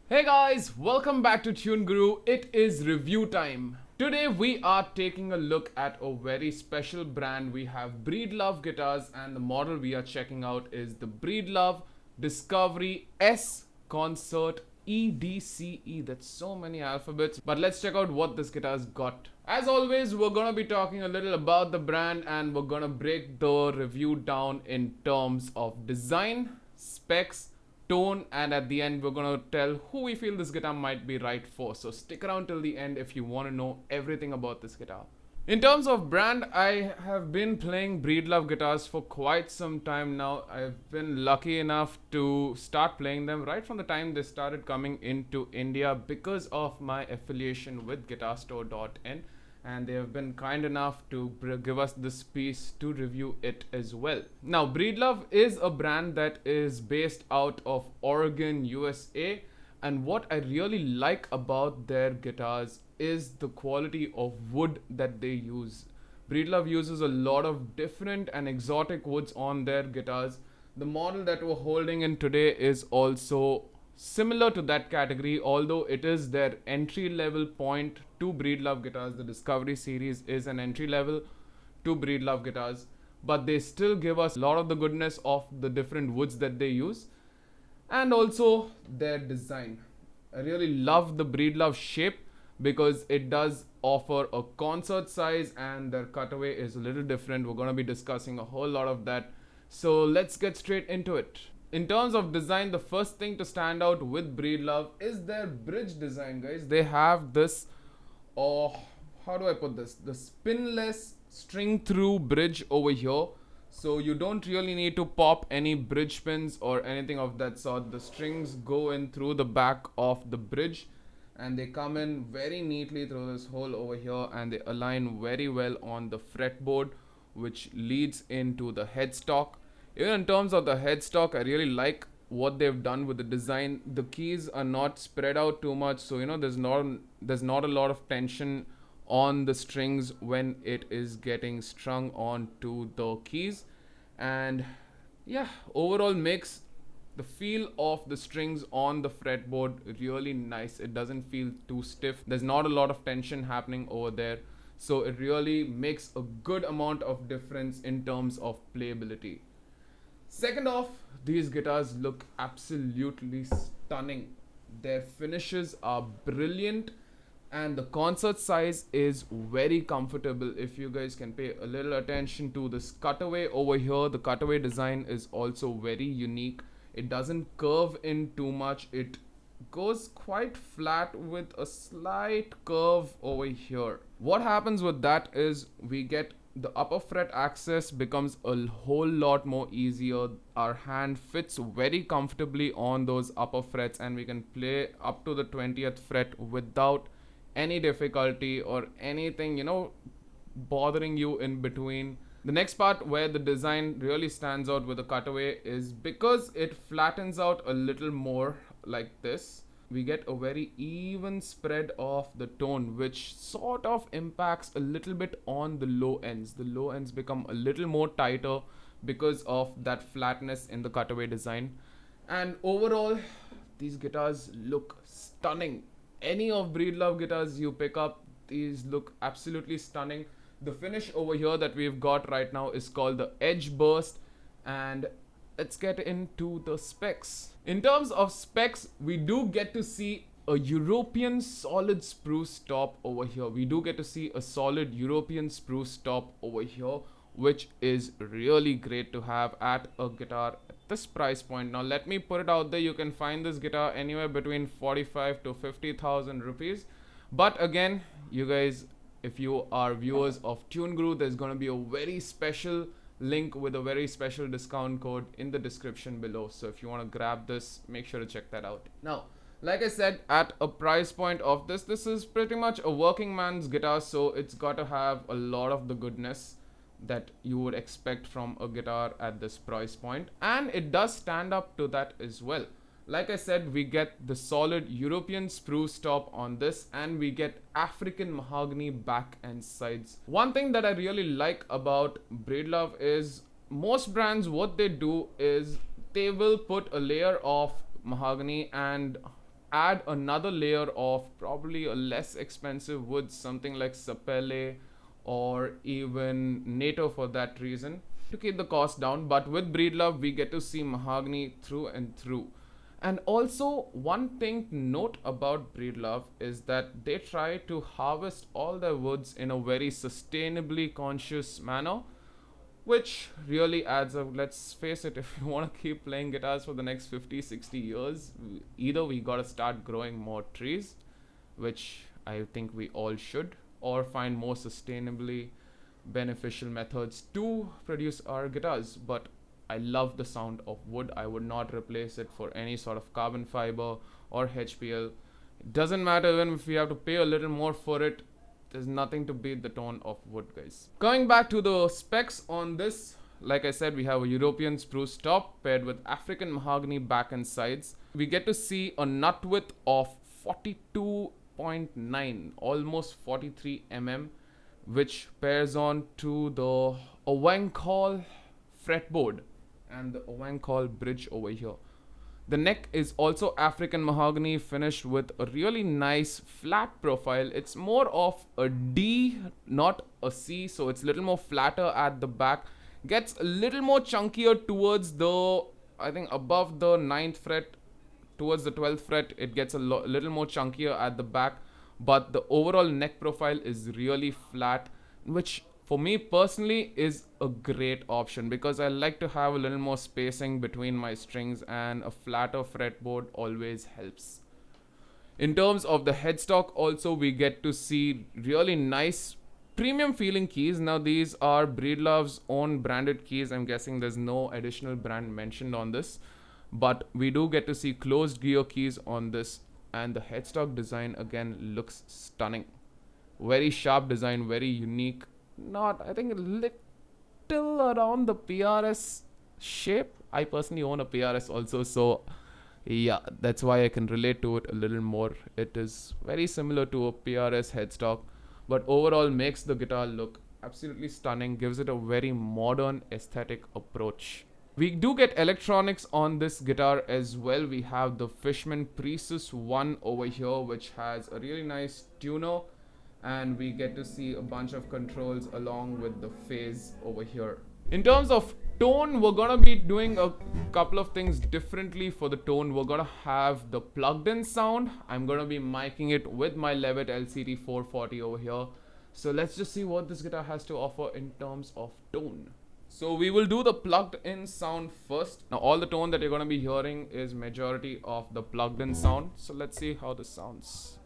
Hey guys, welcome back to Tune Guru. It is review time. Today we are taking a look at a very special brand. We have Breedlove guitars and the model we are checking out is the Breedlove Discovery S Concert EDCE. That's so many alphabets, but let's check out what this guitar's got. As always, we're gonna be talking a little about the brand and we're gonna break the review down in terms of design, specs, tone, and at the end we're gonna tell who we feel this guitar might be right for. So stick around till the end if you want to know everything about this guitar. In terms of brand, I have been playing Breedlove guitars for quite some time now. I've been lucky enough to start playing them right from the time they started coming into India because of my affiliation with guitarstore.in, and they have been kind enough to give us this piece to review it as well. Now, Breedlove is a brand that is based out of Oregon, USA, and what I really like about their guitars is the quality of wood that they use. Breedlove uses a lot of different and exotic woods on their guitars. The model that we're holding in today is also similar to that category, although it is their entry level point to Breedlove guitars. The Discovery series is an entry level to Breedlove guitars, but they still give us a lot of the goodness of the different woods that they use and also their design. I really love the Breedlove shape because it does offer a concert size and their cutaway is a little different. We're going to be discussing a whole lot of that. So let's get straight into it. In terms of design, the first thing to stand out with Breedlove is their bridge design, guys. They have this, how do I put this? The spinless string through bridge over here. So you don't really need to pop any bridge pins or anything of that sort. The strings go in through the back of the bridge and they come in very neatly through this hole over here and they align very well on the fretboard, which leads into the headstock. Even in terms of the headstock, I really like what they've done with the design. The keys are not spread out too much, so there's not a lot of tension on the strings when it is getting strung onto the keys. And yeah, overall makes the feel of the strings on the fretboard really nice. It doesn't feel too stiff. There's not a lot of tension happening over there, so it really makes a good amount of difference in terms of playability. Second off, these guitars look absolutely stunning. Their finishes are brilliant and the concert size is very comfortable. If you guys can pay a little attention to this cutaway over here, the cutaway design is also very unique. It doesn't curve in too much. It goes quite flat with a slight curve over here. What happens with that is we get the upper fret access becomes a whole lot more easier. Our hand fits very comfortably on those upper frets and we can play up to the 20th fret without any difficulty or anything bothering you in between. The next part where the design really stands out with the cutaway is because it flattens out a little more like this. We get a very even spread of the tone, which sort of impacts a little bit on the low ends. The low ends become a little more tighter because of that flatness in the cutaway design. And overall, these guitars look stunning. Any of Breedlove guitars you pick up, these look absolutely stunning. The finish over here that we've got right now is called the Edge Burst, and let's get into the specs. In terms of specs, we do get to see a European solid spruce top over here. We do get to see a solid European spruce top over here, which is really great to have at a guitar at this price point. Now let me put it out there, you can find this guitar anywhere between 45 to 50,000 rupees. But again, you guys, if you are viewers of Tune Guru, there's going to be a very special link with a very special discount code in the description below. So if you want to grab this, make sure to check that out. Now, like I said, at a price point of this is pretty much a working man's guitar, so it's got to have a lot of the goodness that you would expect from a guitar at this price point, and it does stand up to that as well. Like I said, we get the solid European spruce top on this and we get African mahogany back and sides. One thing that I really like about Breedlove is most brands, what they do is they will put a layer of mahogany and add another layer of probably a less expensive wood, something like sapele or even nato for that reason, to keep the cost down. But with Breedlove, we get to see mahogany through and through. And also, one thing to note about Breedlove is that they try to harvest all their woods in a very sustainably conscious manner, which really adds up. Let's face it, if you want to keep playing guitars for the next 50, 60 years, either we got to start growing more trees, which I think we all should, or find more sustainably beneficial methods to produce our guitars. But I love the sound of wood. I would not replace it for any sort of carbon fiber or HPL. It doesn't matter even if we have to pay a little more for it. There's nothing to beat the tone of wood, guys. Coming back to the specs on this, like I said, we have a European spruce top paired with African mahogany back and sides. We get to see a nut width of 42.9, almost 43 mm, which pairs on to the Owankol fretboard and the Owankol bridge over here. The neck is also African mahogany, finished with a really nice flat profile. It's more of a D, not a C, so it's a little more flatter at the back. Gets a little more chunkier towards the, I think above the 9th fret, towards the 12th fret, it gets a little more chunkier at the back. But the overall neck profile is really flat, which for me personally is a great option because I like to have a little more spacing between my strings, and a flatter fretboard always helps. In terms of the headstock also, we get to see really nice premium feeling keys. Now these are Breedlove's own branded keys. I'm guessing there's no additional brand mentioned on this, but we do get to see closed gear keys on this, and the headstock design again looks stunning. Very sharp design, very unique. Not, I think, a little around the PRS shape. I personally own a PRS also, so yeah, that's why I can relate to it a little more. It is very similar to a PRS headstock, but overall makes the guitar look absolutely stunning, gives it a very modern aesthetic approach. We do get electronics on this guitar as well. We have the Fishman Priestess 1 over here, which has a really nice tuner, and we get to see a bunch of controls along with the phase over here. In terms of tone, we're gonna be doing a couple of things differently for the tone. We're gonna have the plugged in sound. I'm gonna be miking it with my Levitt LCT 440 over here. So let's just see what this guitar has to offer in terms of tone. So we will do the plugged in sound first. Now all the tone that you're gonna be hearing is majority of the plugged in sound. So let's see how this sounds.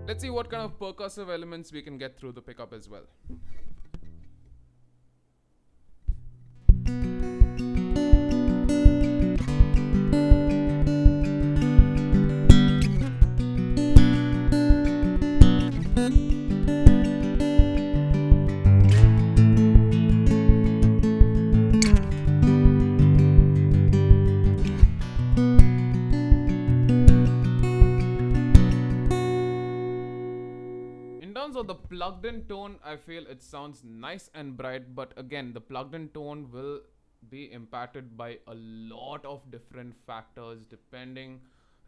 Let's see what kind of percussive elements we can get through the pickup as well. Of the plugged in tone, I feel it sounds nice and bright, but again, the plugged in tone will be impacted by a lot of different factors, depending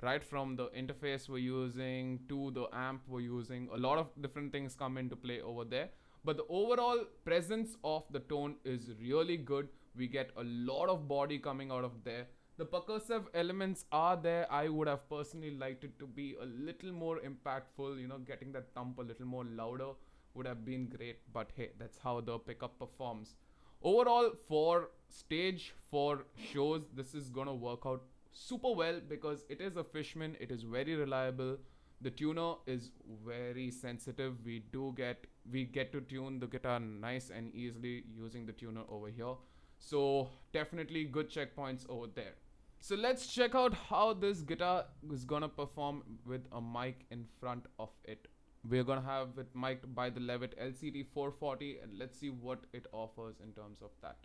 right from the interface we're using to the amp we're using. A lot of different things come into play over there, but the overall presence of the tone is really good. We get a lot of body coming out of there. The percussive elements are there. I would have personally liked it to be a little more impactful, getting that thump a little more louder would have been great, but hey, that's how the pickup performs. Overall, for stage, for shows, this is gonna work out super well because it is a Fishman, it is very reliable. The tuner is very sensitive. We get to tune the guitar nice and easily using the tuner over here. So definitely good checkpoints over there. So let's check out how this guitar is gonna perform with a mic in front of it. We're gonna have it mic'd by the Levitt LCT 440, and let's see what it offers in terms of that.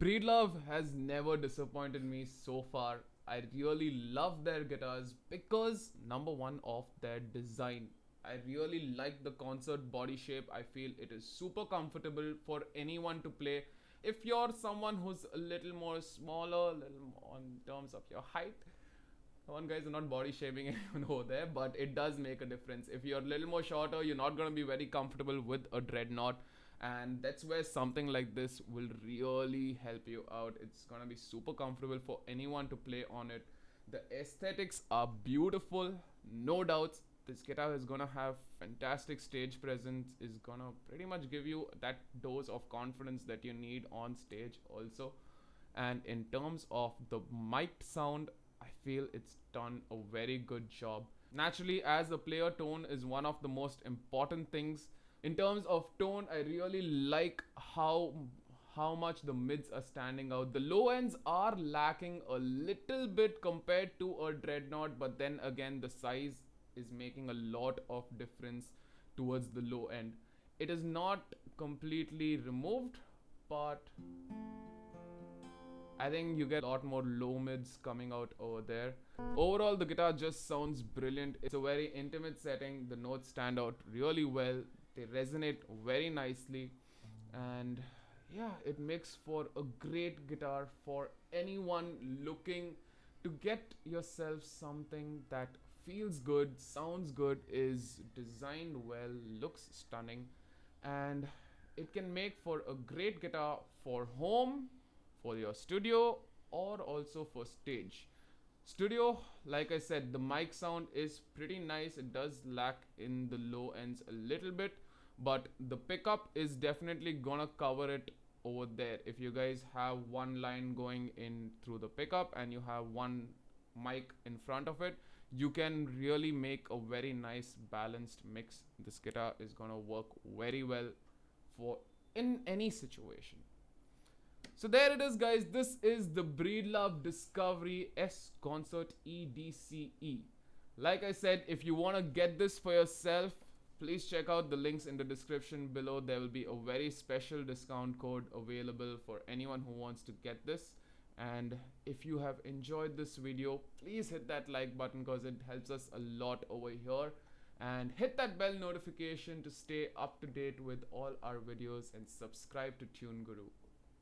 Breedlove has never disappointed me so far. I really love their guitars because number one of their design. I really like the concert body shape. I feel it is super comfortable for anyone to play. If you're someone who's a little more smaller, a little more in terms of your height, come on, guys, I'm not body shaming anyone over there, but it does make a difference. If you're a little more shorter, you're not going to be very comfortable with a dreadnought, and that's where something like this will really help you out. It's going to be super comfortable for anyone to play on it. The aesthetics are beautiful, no doubts. This guitar is gonna have fantastic stage presence, is gonna pretty much give you that dose of confidence that you need on stage also. And in terms of the mic'd sound, I feel it's done a very good job. Naturally, as a player, tone is one of the most important things. In terms of tone, I really like how much the mids are standing out. The low ends are lacking a little bit compared to a dreadnought, but then again, the size is making a lot of difference towards the low end. It is not completely removed, but I think you get a lot more low mids coming out over there. Overall, the guitar just sounds brilliant. It's a very intimate setting. The notes stand out really well. They resonate very nicely. And yeah, it makes for a great guitar for anyone looking to get yourself something that feels good, sounds good, is designed well, looks stunning, and it can make for a great guitar for home, for your studio, or also for stage. Studio, like I said, the mic sound is pretty nice. It does lack in the low ends a little bit, but the pickup is definitely gonna cover it over there. If you guys have one line going in through the pickup and you have one mic in front of it, you can really make a very nice balanced mix. This guitar is gonna work very well for in any situation. So there it is, guys. This is the Breedlove Discovery S Concert EDCE. Like I said, if you want to get this for yourself, please check out the links in the description below. There will be a very special discount code available for anyone who wants to get this. And if you have enjoyed this video, please hit that like button because it helps us a lot over here. And hit that bell notification to stay up to date with all our videos and subscribe to Tune Guru.